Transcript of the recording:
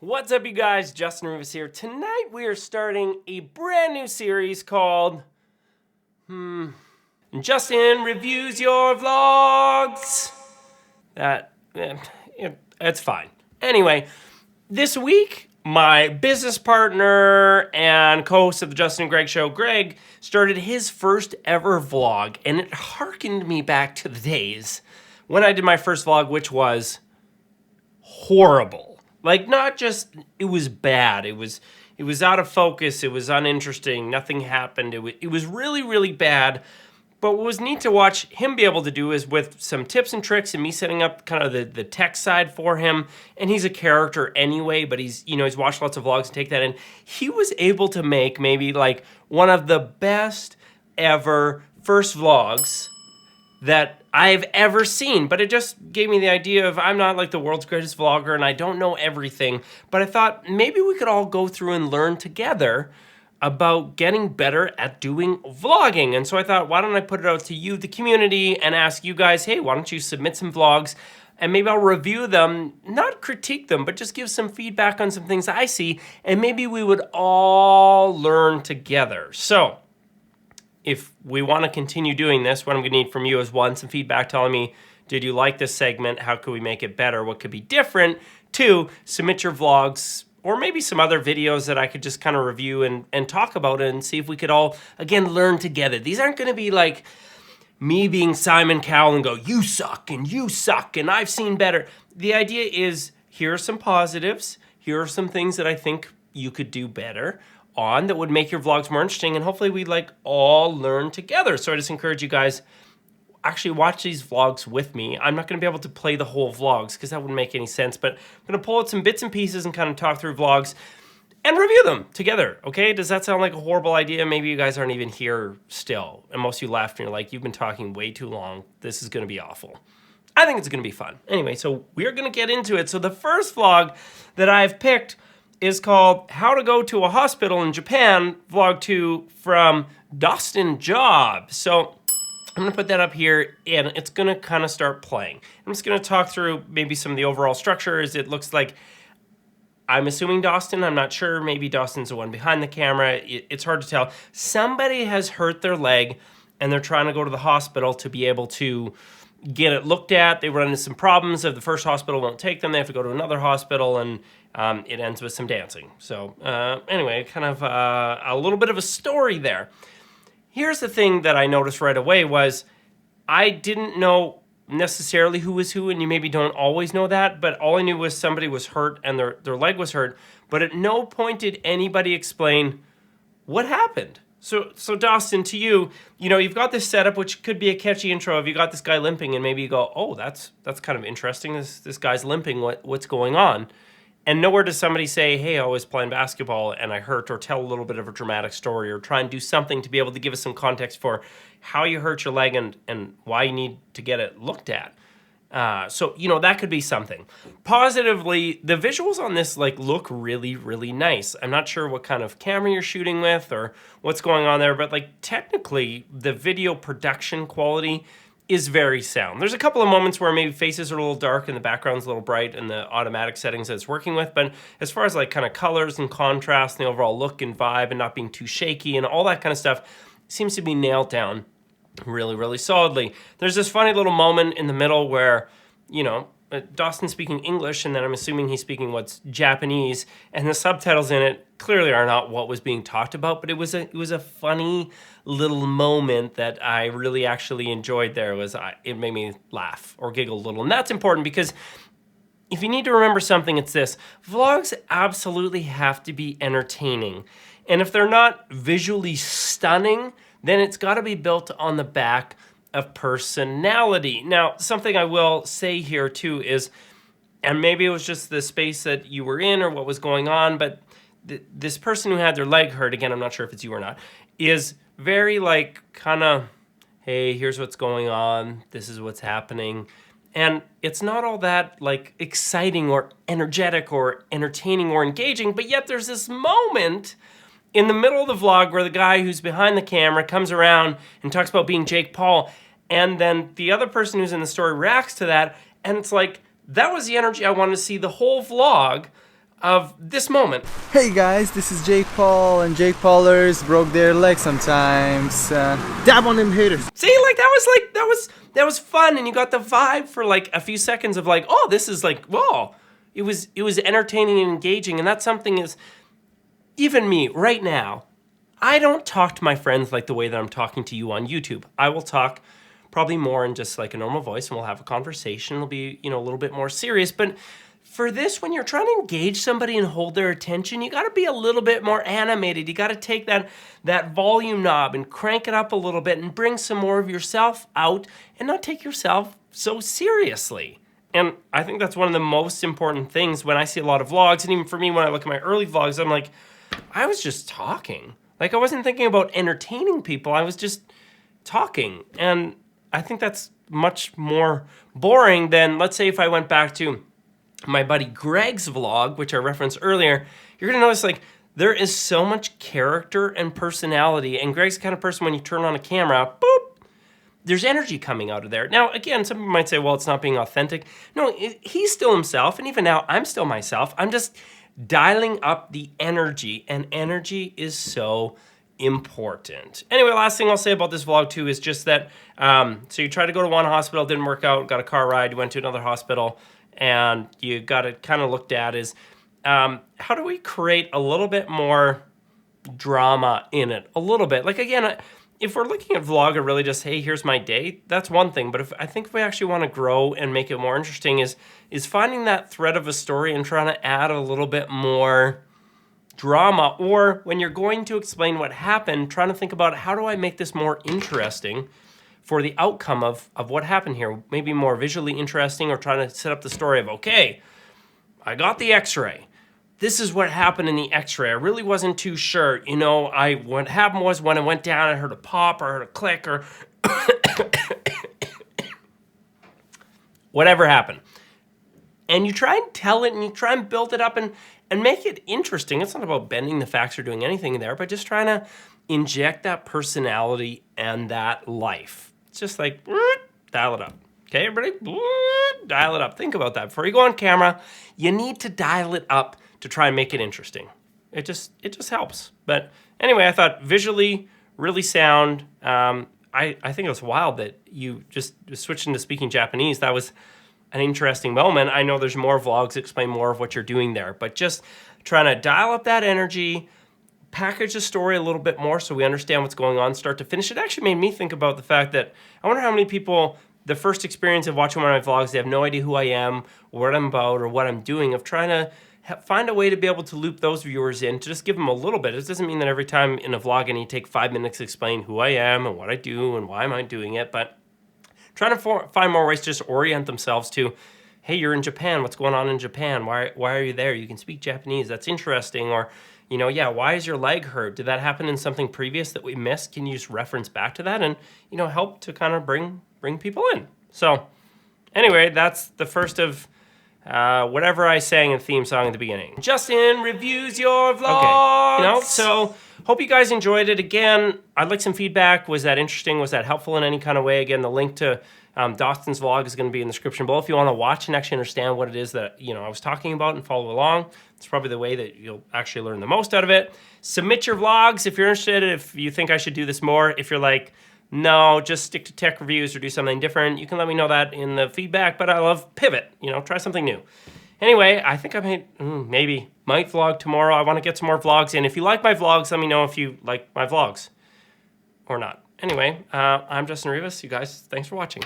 What's up, you guys? Justin Rivas here. Tonight we are starting a brand new series called Justin Reviews Your Vlogs. It's fine. Anyway, this week my business partner and co-host of the Justin and Greg Show, Greg, started his first ever vlog, and it harkened me back to the days when I did my first vlog, which was horrible. Like, not just, it was bad. It was out of focus. It was uninteresting. Nothing happened. It was really, really bad. But what was neat to watch him be able to do is with some tips and tricks and me setting up kind of the tech side for him. And he's a character anyway, but he's watched lots of vlogs and take that in. He was able to make maybe like one of the best ever first vlogs that I've ever seen. But it just gave me the idea of I'm not like the world's greatest vlogger and I don't know everything. But I thought maybe we could all go through and learn together about getting better at doing vlogging. And so I thought, why don't I put it out to you, the community, and ask you guys, hey, why don't you submit some vlogs and maybe I'll review them, not critique them, but just give some feedback on some things I see, and maybe we would all learn together. So if we want to continue doing this, what I'm going to need from you is one, some feedback telling me, did you like this segment? How could we make it better? What could be different? Two, submit your vlogs or maybe some other videos that I could just kind of review and talk about and see if we could all, again, learn together. These aren't going to be like me being Simon Cowell and go, you suck and I've seen better. The idea is, here are some positives. Here are some things that I think you could do better on that would make your vlogs more interesting, and hopefully we like all learn together. So I just encourage you guys, actually watch these vlogs with me. I'm not going to be able to play the whole vlogs because that wouldn't make any sense, but I'm going to pull out some bits and pieces and kind of talk through vlogs and review them together, okay? Does that sound like a horrible idea? Maybe you guys aren't even here still, and most of you left and you're like, you've been talking way too long. This is going to be awful. I think it's going to be fun. Anyway, so we're going to get into it. So the first vlog that I've picked is called How to Go to a Hospital in Japan, Vlog 2 from Dustin Job. So I'm going to put that up here, and it's going to kind of start playing. I'm just going to talk through maybe some of the overall structures. It looks like, I'm assuming Dustin, I'm not sure, maybe Dustin's the one behind the camera. It's hard to tell. Somebody has hurt their leg, and they're trying to go to the hospital to be able to get it looked at. They run into some problems. If the first hospital won't take them, they have to go to another hospital, and it ends with some dancing. So anyway, kind of a little bit of a story there. Here's the thing that I noticed right away was I didn't know necessarily who was who, and you maybe don't always know that, but all I knew was somebody was hurt and their leg was hurt, but at no point did anybody explain what happened. So Dustin, to you, you've got this setup, which could be a catchy intro. If you got this guy limping and maybe you go, oh, that's kind of interesting. This guy's limping. What's going on? And nowhere does somebody say, hey, I was playing basketball and I hurt, or tell a little bit of a dramatic story, or try and do something to be able to give us some context for how you hurt your leg and why you need to get it looked at. So that could be something. Positively, the visuals on this look really, really nice. I'm not sure what kind of camera you're shooting with or what's going on there, but technically the video production quality is very sound. There's a couple of moments where maybe faces are a little dark and the background's a little bright and the automatic settings that it's working with, but as far as kind of colors and contrast and the overall look and vibe and not being too shaky and all that kind of stuff, seems to be nailed down really, really solidly. There's this funny little moment in the middle where, Dustin's speaking English, and then I'm assuming he's speaking what's Japanese, and the subtitles in it clearly are not what was being talked about, but it was a funny little moment that I really actually enjoyed there. It made me laugh or giggle a little, and that's important because if you need to remember something, it's this. Vlogs absolutely have to be entertaining, and if they're not visually stunning, then it's got to be built on the back of personality. Now, something I will say here too is, and maybe it was just the space that you were in or what was going on, but this person who had their leg hurt, again, I'm not sure if it's you or not, is very kind of, hey, here's what's going on, this is what's happening. And it's not all that exciting or energetic or entertaining or engaging, but yet there's this moment in the middle of the vlog where the guy who's behind the camera comes around and talks about being Jake Paul, and then the other person who's in the story reacts to that, and it's that was the energy I wanted to see the whole vlog of this moment. Hey guys, this is Jake Paul, and Jake Paulers broke their leg sometimes. Dab on them haters. See, like that was fun, and you got the vibe for like a few seconds of like, oh, this is like, whoa. It was entertaining and engaging, and that's something is even me right now. I don't talk to my friends like the way that I'm talking to you on YouTube. I will talk probably more in just like a normal voice, and we'll have a conversation. It'll be, a little bit more serious, but for this, when you're trying to engage somebody and hold their attention, you got to be a little bit more animated. You got to take that volume knob and crank it up a little bit and bring some more of yourself out and not take yourself so seriously. And I think that's one of the most important things when I see a lot of vlogs, and even for me when I look at my early vlogs, I'm like, I was just talking. Like I wasn't thinking about entertaining people, I was just talking. And I think that's much more boring than, let's say if I went back to my buddy Greg's vlog, which I referenced earlier, you're gonna notice like there is so much character and personality, and Greg's the kind of person when you turn on a camera, boop, there's energy coming out of there. Now, again, some people might say, well, it's not being authentic. No, he's still himself, and even now, I'm still myself. I'm just dialing up the energy, and energy is so important. Anyway, last thing I'll say about this vlog too is just that, so you tried to go to one hospital, didn't work out, got a car ride, you went to another hospital, and you got it kind of looked at is, how do we create a little bit more drama in it? A little bit. Like, again, if we're looking at vlog or really just, hey, here's my day, that's one thing. But I think if we actually want to grow and make it more interesting is finding that thread of a story and trying to add a little bit more drama. Or when you're going to explain what happened, trying to think about how do I make this more interesting for the outcome of what happened here. Maybe more visually interesting, or trying to set up the story of, okay, I got the x-ray. This is what happened in the x-ray. I really wasn't too sure. What happened was when I went down, I heard a pop or I heard a click or whatever happened. And you try and tell it and you try and build it up and make it interesting. It's not about bending the facts or doing anything there, but just trying to inject that personality and that life. It's just like, dial it up. Okay, everybody? Dial it up. Think about that. Before you go on camera, you need to dial it up to try and make it interesting. It just helps. But anyway, I thought visually really sound. I think it was wild that you just switched into speaking Japanese. That was an interesting moment. I know there's more vlogs that explain more of what you're doing there, but just trying to dial up that energy, package the story a little bit more so we understand what's going on start to finish. It actually made me think about the fact that I wonder how many people, the first experience of watching one of my vlogs, they have no idea who I am, or what I'm about, or what I'm doing, of trying to find a way to be able to loop those viewers in, to just give them a little bit. It doesn't mean that every time in a vlog I need to take 5 minutes to explain who I am and what I do and why am I doing it, but trying to find more ways to just orient themselves to, hey, you're in Japan, what's going on in Japan? Why are you there? You can speak Japanese, that's interesting. Or, yeah, why is your leg hurt? Did that happen in something previous that we missed? Can you just reference back to that and, help to kind of bring people in? So anyway, that's the first of whatever I sang in theme song at the beginning. Justin reviews your vlogs. Okay, so hope you guys enjoyed it. Again, I'd like some feedback. Was that interesting? Was that helpful in any kind of way? Again, the link to Dawson's vlog is going to be in the description below if you want to watch and actually understand what it is that I was talking about and follow along. It's probably the way that you'll actually learn the most out of it. Submit your vlogs if you're interested, if you think I should do this more. If you're like, no, just stick to tech reviews or do something different, you can let me know that in the feedback, but I love pivot, try something new. Anyway, I think I might vlog tomorrow. I want to get some more vlogs in. If you like my vlogs, let me know if you like my vlogs or not. Anyway, I'm Justin Rivas. You guys, thanks for watching.